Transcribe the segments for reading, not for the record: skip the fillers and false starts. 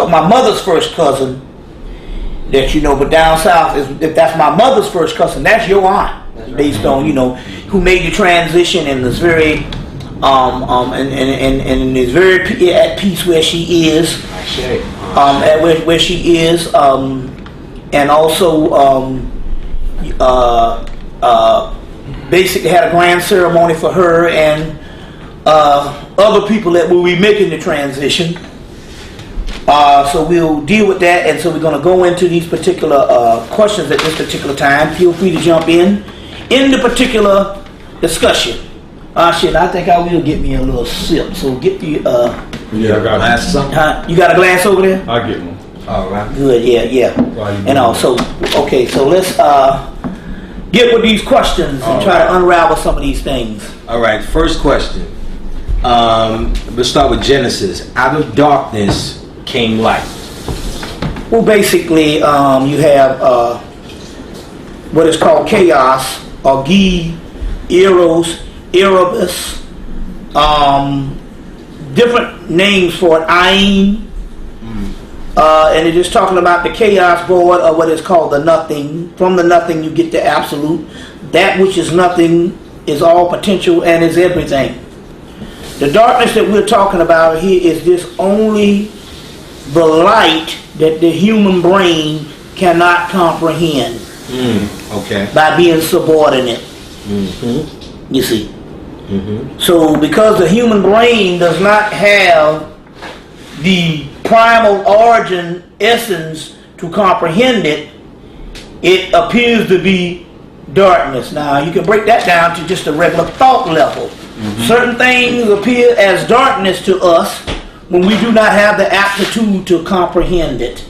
my mother's first cousin. That you know, but down south, if that's my mother's first cousin, that's your aunt, based on who made the transition and is very and is very at peace where she is, where she is, and also basically had a grand ceremony for her and other people that will be making the transition. So we'll deal with that, and so we're going to go into these particular questions at this particular time. Feel free to jump in the particular discussion. Shit, I think I will get me a little sip. So get the yeah, I got glass. You got a glass over there? I'll get one. All right. Good. Yeah. And also, okay. So let's get with these questions and try to unravel some of these things. All right. First question. Let's start with Genesis. Out of darkness came light. Well, basically, you have what is called chaos, or Eros, Erebus, different names for it, Ain, and it is talking about the chaos board, or what is called the nothing. From the nothing you get the absolute. That which is nothing is all potential and is everything. The darkness that we're talking about here is just only the light that the human brain cannot comprehend. Okay. By being subordinate. You see. So because the human brain does not have the primal origin essence to comprehend it, it appears to be darkness. Now you can break that down to just a regular thought level. Certain things appear as darkness to us when we do not have the aptitude to comprehend it.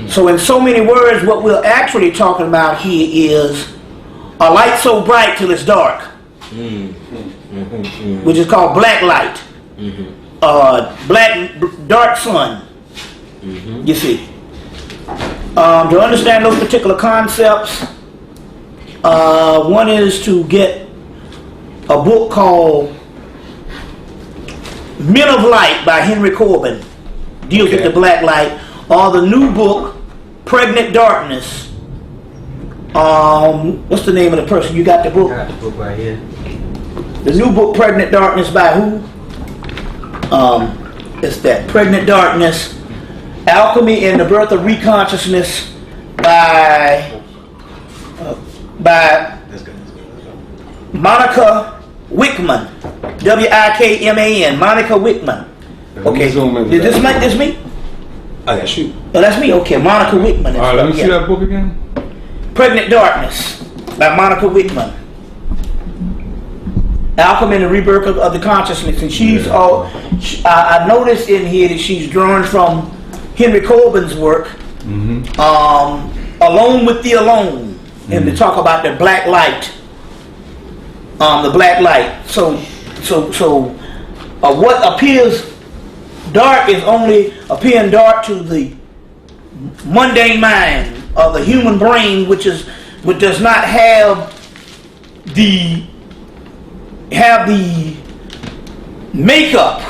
So in so many words, what we're actually talking about here is a light so bright till it's dark, which is called black light, dark sun. You see. To understand those particular concepts, one is to get a book called Men of Light by Henry Corbin, deals with the black light, or the new book Pregnant Darkness. What's the name of the person? You got the book? I got the book right here. The new book Pregnant Darkness by who? It's that Pregnant Darkness, Alchemy and the Birth of Reconsciousness by Monica Wickman, Wikman, Monica Wickman. Okay, did this me? Oh, that's you. Oh, that's me. Okay, Monica Wickman. All right, let me see that book again. Pregnant Darkness by Monica Wickman. Alchemy and the Rebirth of the Consciousness, and she's I noticed in here that she's drawn from Henry Corbin's work, Alone with the Alone, and to talk about the black light. The black light. So what appears dark is only appearing dark to the mundane mind of the human brain, which does not have the makeup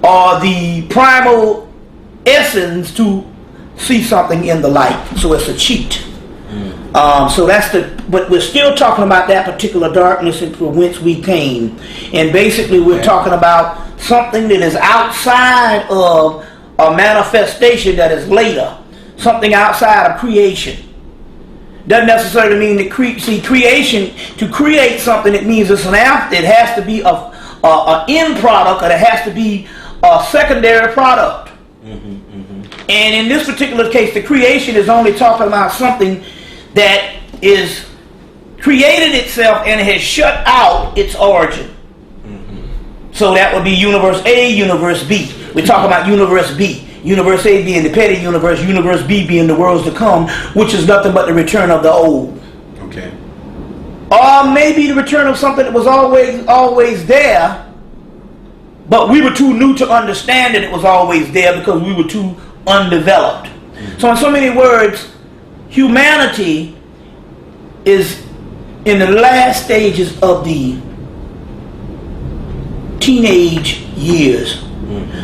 or the primal essence to see something in the light. So it's a cheat. So but we're still talking about that particular darkness from whence we came. And basically we're talking about something that is outside of a manifestation that is later. Something outside of creation. Doesn't necessarily mean that creation, to create something, it means it's it has to be an end product, or it has to be a secondary product. And in this particular case, the creation is only talking about something that is created itself and has shut out its origin. So that would be universe A, universe B. We're talking about universe B. Universe A being the petty universe, universe B being the worlds to come, which is nothing but the return of the old. Okay. Or maybe the return of something that was always there, but we were too new to understand that it was always there because we were too undeveloped. So in so many words, humanity is in the last stages of the teenage years.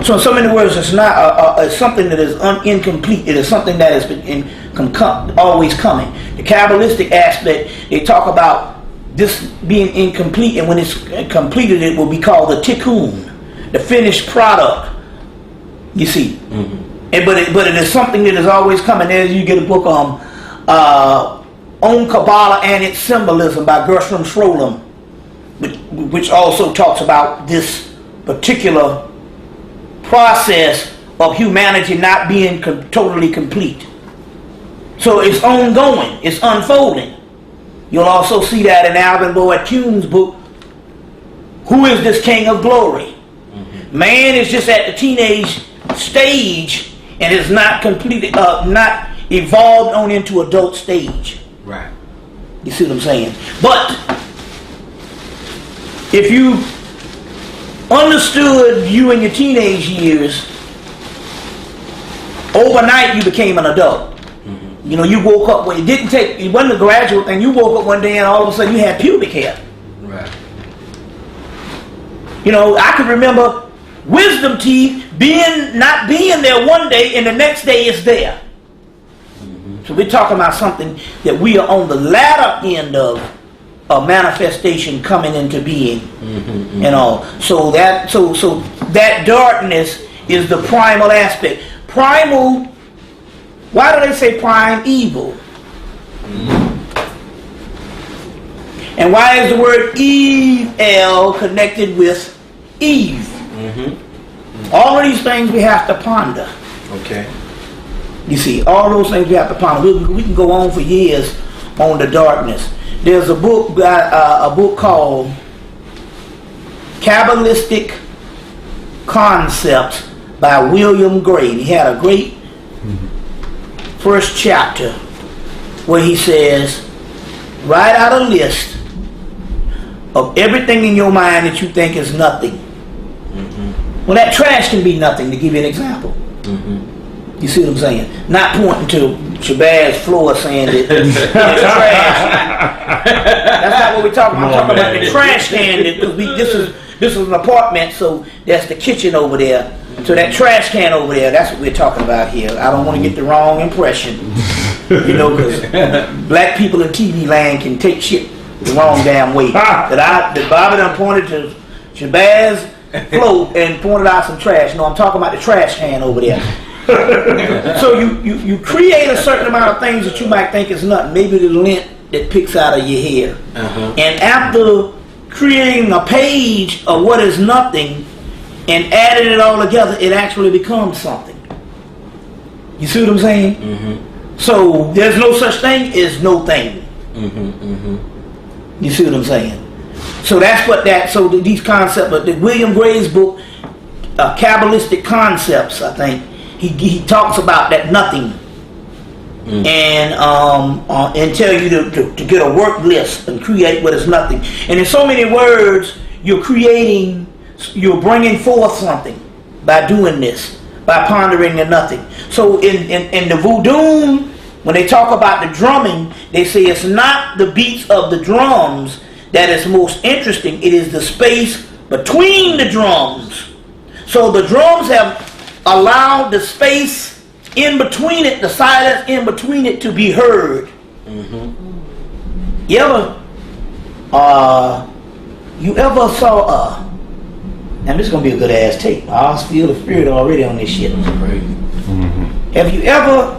So in so many words, it's not it's something that is incomplete. It is something that has been always coming. The Kabbalistic aspect, they talk about this being incomplete, and when it's completed, it will be called the tikkun, the finished product. You see, but it is something that is always coming. As you get a book on Kabbalah and its symbolism by Gershom Scholem, which also talks about this particular process of humanity not being totally complete. So it's ongoing, it's unfolding. You'll also see that in Alvin Lloyd Kuhn's book, Who is This King of Glory? Man is just at the teenage stage and is not completed, not evolved on into adult stage. Right. You see what I'm saying? But if you understood you in your teenage years, overnight you became an adult. You know, you woke up, it wasn't a gradual thing. You woke up one day and all of a sudden you had pubic hair. Right. You know, I can remember wisdom teeth not being there one day and the next day it's there. So we're talking about something that we are on the latter end of a manifestation coming into being. You know, so that darkness is the primal aspect. Primal. Why do they say prime evil? And why is the word evil connected with Eve? All of these things we have to ponder. Okay. You see, all those things we have to ponder. We can go on for years on the darkness. There's a book called Kabbalistic Concepts by William Gray. He had a great first chapter where he says, write out a list of everything in your mind that you think is nothing. Well, that trash can be nothing, to give you an example. You see what I'm saying? Not pointing to Shabazz floor saying that it's trash. That's not what we're talking about. I'm talking about the trash can. This is an apartment, so that's the kitchen over there. So that trash can over there, that's what we're talking about here. I don't want to get the wrong impression. You know, because black people in TV land can take shit the wrong damn way. That Bobby done pointed to Shabazz float and pointed out some trash. No, I'm talking about the trash can over there. So you create a certain amount of things that you might think is nothing. Maybe the lint that picks out of your hair. And after creating a page of what is nothing and adding it all together, it actually becomes something. You see what I'm saying? So there's no such thing as no thing. You see what I'm saying? So that's what these concepts, but the William Gray's book, Kabbalistic Concepts, I think, he talks about that nothing. And tell you to get a work list and create what is nothing. And in so many words, you're bringing forth something by doing this, by pondering the nothing. So in the voodoo, when they talk about the drumming, they say it's not the beats of the drums that is most interesting. It is the space between the drums. So the drums have allowed the space in between it, the silence in between it, to be heard. You ever saw and this is gonna be a good ass tape. I feel the spirit already on this shit. Have you ever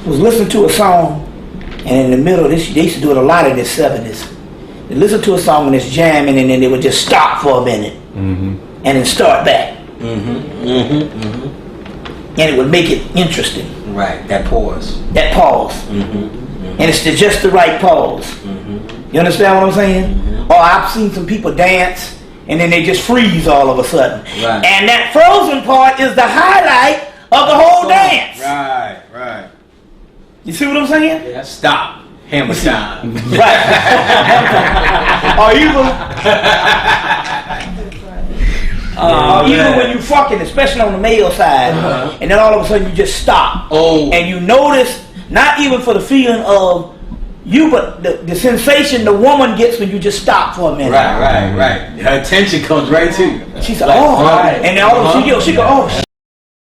was listening to a song and in the middle of this, they used to do it a lot in the 70s. They listen to a song and it's jamming and then they would just stop for a minute and then start back. And it would make it interesting. Right, that pause. And it's just the right pause. You understand what I'm saying? Or I've seen some people dance and then they just freeze all of a sudden. Right. And that frozen part is the highlight of the whole dance. Right. You see what I'm saying? Yeah, stop. Hammer time. Right. Or even when you fucking, especially on the male side, and then all of a sudden you just stop. And you notice, not even for the feeling of but the sensation the woman gets when you just stop for a minute. Right. Her attention comes right to you. She said, oh, and then all of a sudden she go, oh.